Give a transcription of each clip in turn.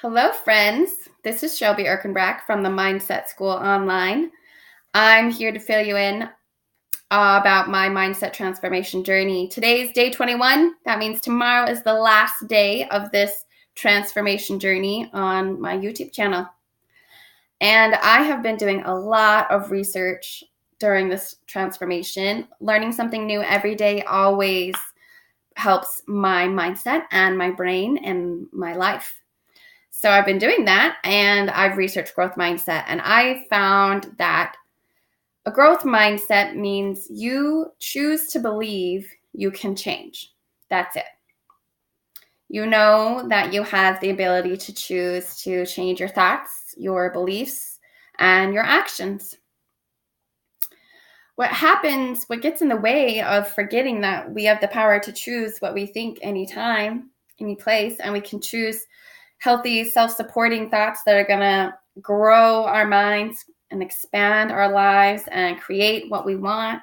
Hello, friends. This is Shelby Erkenbrack from the Mindset School Online. I'm here to fill you in about my mindset transformation journey. Today's day 21. That means tomorrow is the last day of this transformation journey on my YouTube channel. And I have been doing a lot of research during this transformation. Learning something new every day always helps my mindset and my brain and my life. So I've been doing that, and I've researched growth mindset, and I found that a growth mindset means you choose to believe you can change. That's it. You know that you have the ability to choose to change your thoughts, your beliefs, and your actions. What gets in the way of forgetting that we have the power to choose what we think anytime, any place, and we can choose healthy, self-supporting thoughts that are going to grow our minds and expand our lives and create what we want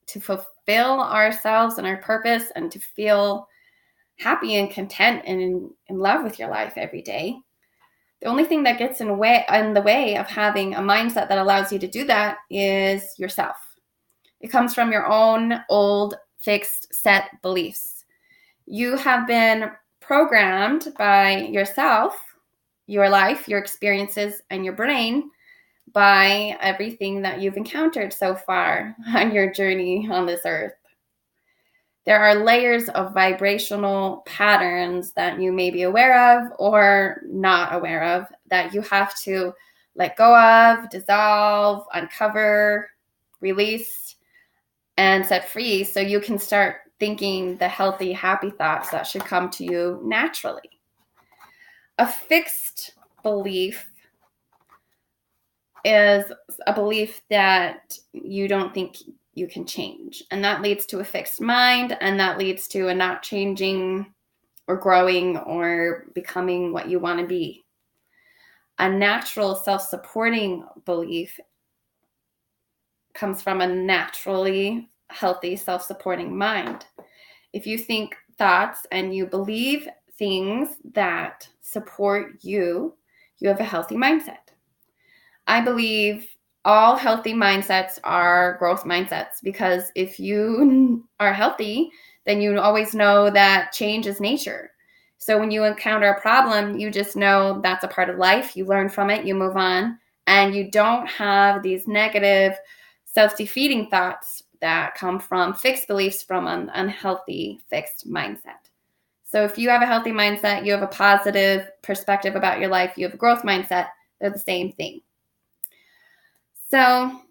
to fulfill ourselves and our purpose and to feel happy and content and in love with your life every day. The only thing that gets in the way of having a mindset that allows you to do that is yourself. It comes from your own old, fixed, set beliefs. You have been programmed by yourself, your life, your experiences, and your brain by everything that you've encountered so far on your journey on this earth. There are layers of vibrational patterns that you may be aware of or not aware of that you have to let go of, dissolve, uncover, release, and set free so you can start thinking the healthy, happy thoughts that should come to you naturally. A fixed belief is a belief that you don't think you can change. And that leads to a fixed mind, and that leads to a not changing or growing or becoming what you want to be. A natural self-supporting belief comes from a naturally healthy self-supporting mind. If you think thoughts and you believe things that support you, you have a healthy mindset. I believe all healthy mindsets are growth mindsets because if you are healthy, then you always know that change is nature. So when you encounter a problem, you just know that's a part of life. You learn from it, you move on, and you don't have these negative self-defeating thoughts that come from fixed beliefs from an unhealthy fixed mindset. So if you have a healthy mindset, you have a positive perspective about your life, you have a growth mindset, they're the same thing. So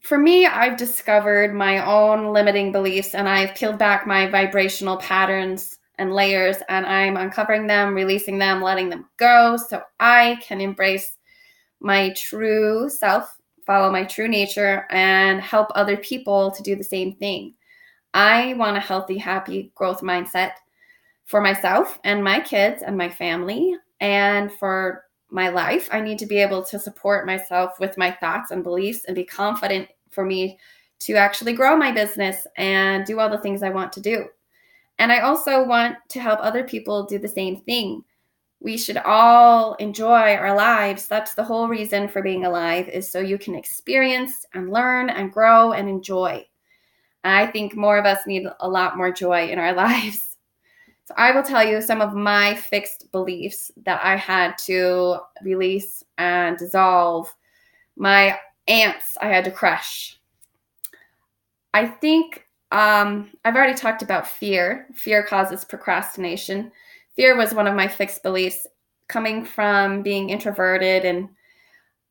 for me, I've discovered my own limiting beliefs and I've peeled back my vibrational patterns and layers and I'm uncovering them, releasing them, letting them go so I can embrace my true self, follow my true nature, and help other people to do the same thing. I want a healthy, happy growth mindset for myself and my kids and my family. And for my life, I need to be able to support myself with my thoughts and beliefs and be confident for me to actually grow my business and do all the things I want to do. And I also want to help other people do the same thing. We should all enjoy our lives. That's the whole reason for being alive, is so you can experience and learn and grow and enjoy. I think more of us need a lot more joy in our lives. So I will tell you some of my fixed beliefs that I had to release and dissolve. My ants I had to crush. I think I've already talked about fear. Fear causes procrastination. Fear was one of my fixed beliefs coming from being introverted and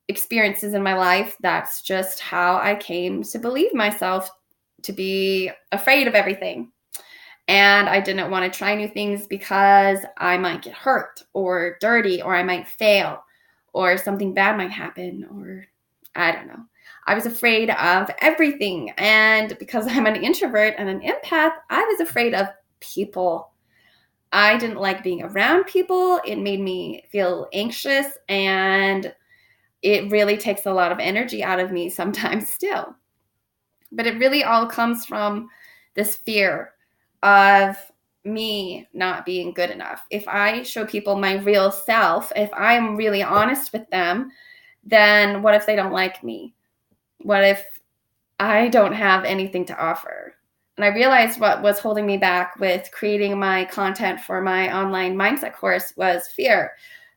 experiences in my life. That's just how I came to believe myself to be afraid of everything. And I didn't want to try new things because I might get hurt or dirty or I might fail or something bad might happen or I don't know. I was afraid of everything. And because I'm an introvert and an empath, I was afraid of people. I didn't like being around people. It made me feel anxious and it really takes a lot of energy out of me sometimes still. But it really all comes from this fear of me not being good enough. If I show people my real self, if I'm really honest with them, then what if they don't like me? What if I don't have anything to offer? And I realized what was holding me back with creating my content for my online mindset course was fear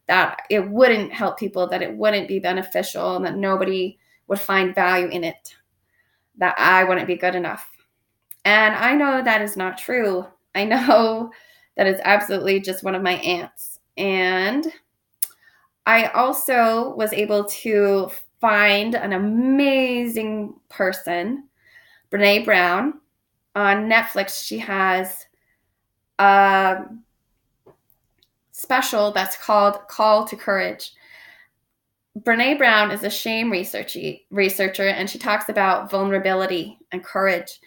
that it wouldn't help people, that it wouldn't be beneficial, and that nobody would find value in it, that I wouldn't be good enough. And I know that is not true. I know that is absolutely just one of my ants. And I also was able to find an amazing person, Brene Brown, on Netflix. She has a special that's called Call to Courage. Brene Brown is a shame researcher, and she talks about vulnerability and courage.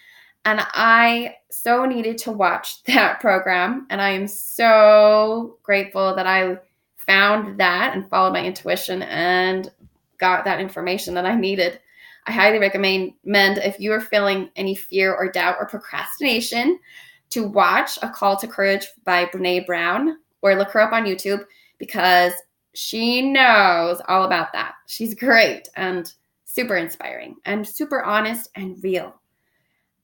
And I so needed to watch that program. And I am so grateful that I found that and followed my intuition and got that information that I needed. I highly recommend if you are feeling any fear or doubt or procrastination to watch A Call to Courage by Brene Brown, or look her up on YouTube, because she knows all about that. She's great and super inspiring and super honest and real.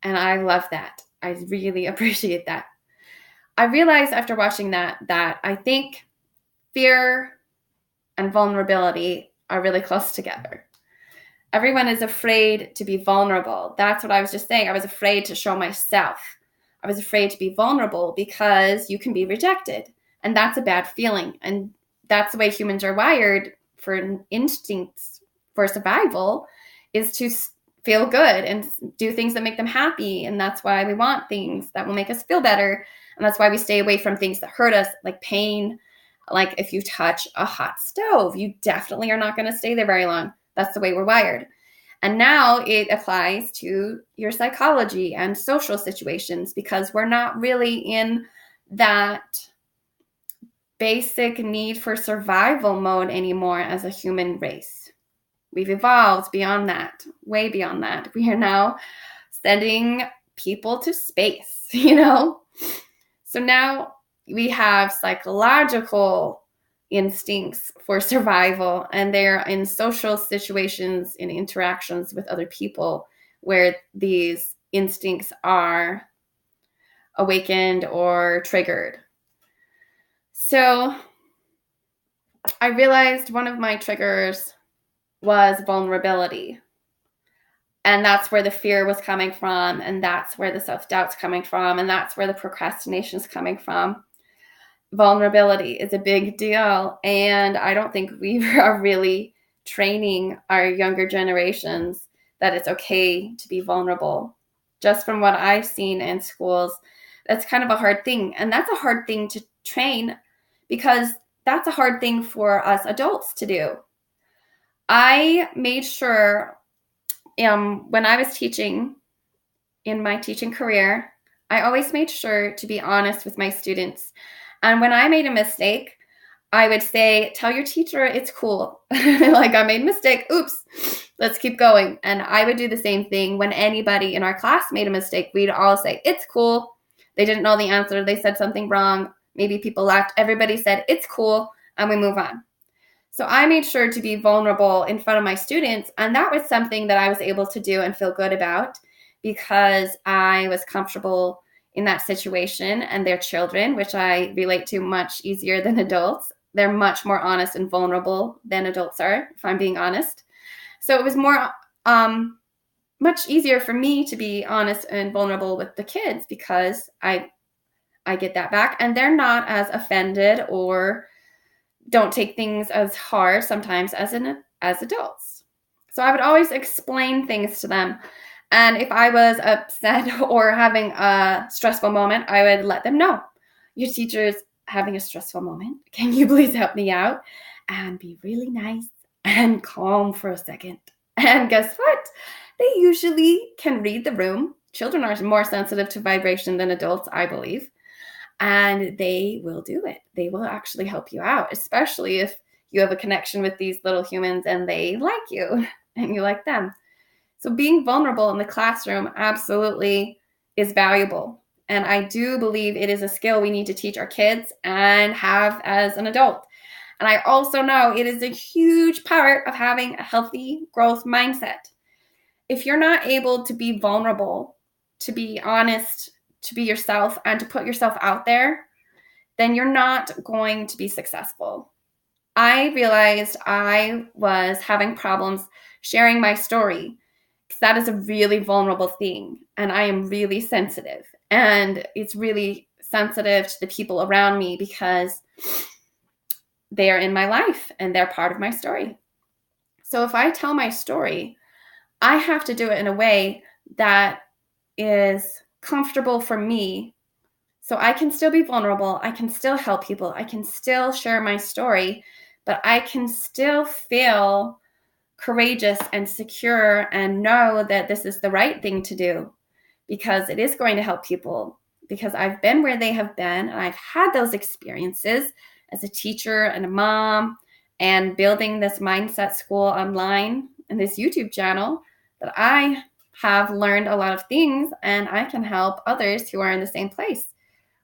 And I love that. I really appreciate that. I realized after watching that I think fear and vulnerability are really close together. Everyone is afraid to be vulnerable. That's what I was just saying. I was afraid to show myself. I was afraid to be vulnerable because you can be rejected. And that's a bad feeling. And that's the way humans are wired, for instincts for survival, is to feel good and do things that make them happy. And that's why we want things that will make us feel better. And that's why we stay away from things that hurt us, like pain. Like if you touch a hot stove, you definitely are not going to stay there very long. That's the way we're wired. And now it applies to your psychology and social situations, because we're not really in that basic need for survival mode anymore as a human race. We've evolved beyond that, way beyond that. We are now sending people to space, So now we have psychological instincts for survival, and they're in social situations, in interactions with other people, where these instincts are awakened or triggered. So I realized one of my triggers was vulnerability. And that's where the fear was coming from, and that's where the self-doubt's coming from, and that's where the procrastination's coming from. Vulnerability is a big deal, and I don't think we are really training our younger generations that it's okay to be vulnerable. Just from what I've seen in schools, that's kind of a hard thing. And that's a hard thing to train, because that's a hard thing for us adults to do. I made sure when I was teaching, in my teaching career, I always made sure to be honest with my students. And when I made a mistake, I would say, tell your teacher it's cool. Like, I made a mistake. Oops, let's keep going. And I would do the same thing when anybody in our class made a mistake. We'd all say, it's cool. They didn't know the answer. They said something wrong. Maybe people laughed. Everybody said, it's cool. And we move on. So I made sure to be vulnerable in front of my students. And that was something that I was able to do and feel good about, because I was comfortable in that situation. And their children, which I relate to much easier than adults, they're much more honest and vulnerable than adults are, if I'm being honest. So it was more, much easier for me to be honest and vulnerable with the kids, because I get that back, and they're not as offended or don't take things as hard sometimes as adults. So I would always explain things to them. And if I was upset or having a stressful moment, I would let them know, your teacher's having a stressful moment. Can you please help me out? And be really nice and calm for a second. And guess what? They usually can read the room. Children are more sensitive to vibration than adults, I believe. And they will do it. They will actually help you out, especially if you have a connection with these little humans and they like you and you like them. So being vulnerable in the classroom absolutely is valuable. And I do believe it is a skill we need to teach our kids and have as an adult. And I also know it is a huge part of having a healthy growth mindset. If you're not able to be vulnerable, to be honest, to be yourself, and to put yourself out there, then you're not going to be successful. I realized I was having problems sharing my story because that is a really vulnerable thing. And I am really sensitive. And it's really sensitive to the people around me because they are in my life and they're part of my story. So if I tell my story, I have to do it in a way that is comfortable for me. So I can still be vulnerable. I can still help people. I can still share my story, but I can still feel courageous and secure and know that this is the right thing to do because it is going to help people, because I've been where they have been and I've had those experiences as a teacher and a mom and building this mindset school online and this YouTube channel, that I have learned a lot of things and I can help others who are in the same place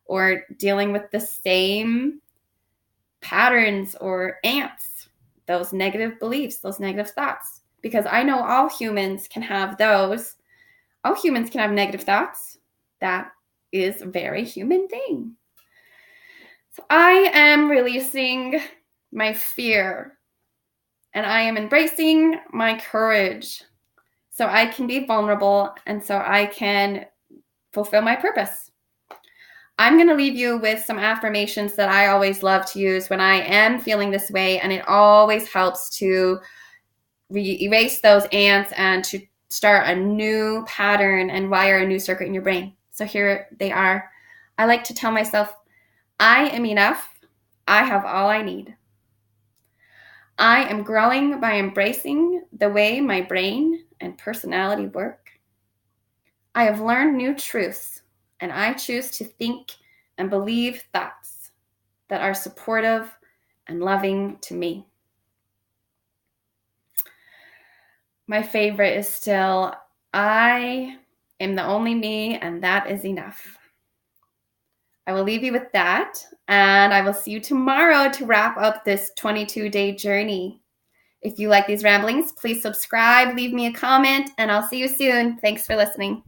or dealing with the same patterns or ants, those negative beliefs, those negative thoughts. Because I know all humans can have those. All humans can have negative thoughts. That is a very human thing. So I am releasing my fear and I am embracing my courage so I can be vulnerable and so I can fulfill my purpose. I'm going to leave you with some affirmations that I always love to use when I am feeling this way, and it always helps to erase those ants and to start a new pattern and wire a new circuit in your brain. So here they are. I like to tell myself, I am enough. I have all I need. I am growing by embracing the way my brain and personality work. I have learned new truths, and I choose to think and believe thoughts that are supportive and loving to me. My favorite is still, I am the only me, and that is enough. I will leave you with that, and I will see you tomorrow to wrap up this 22-day journey. If you like these ramblings, please subscribe, leave me a comment, and I'll see you soon. Thanks for listening.